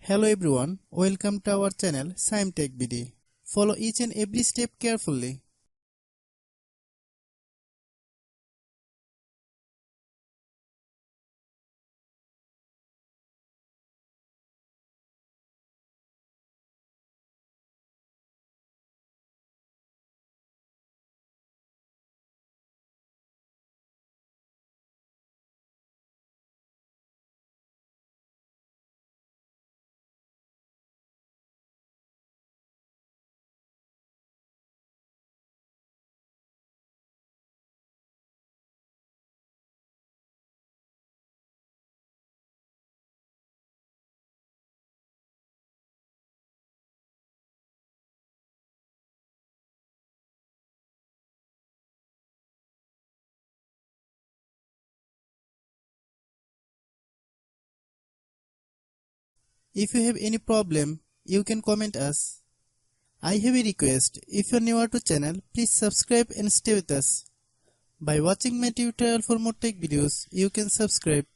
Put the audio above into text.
Hello everyone, welcome to our channel Shaem TechBD. Follow each and every step carefully. If you have any problem, you can comment us. I have a request, if you are new to channel, please subscribe and stay with us. By watching my tutorial for more tech videos, you can subscribe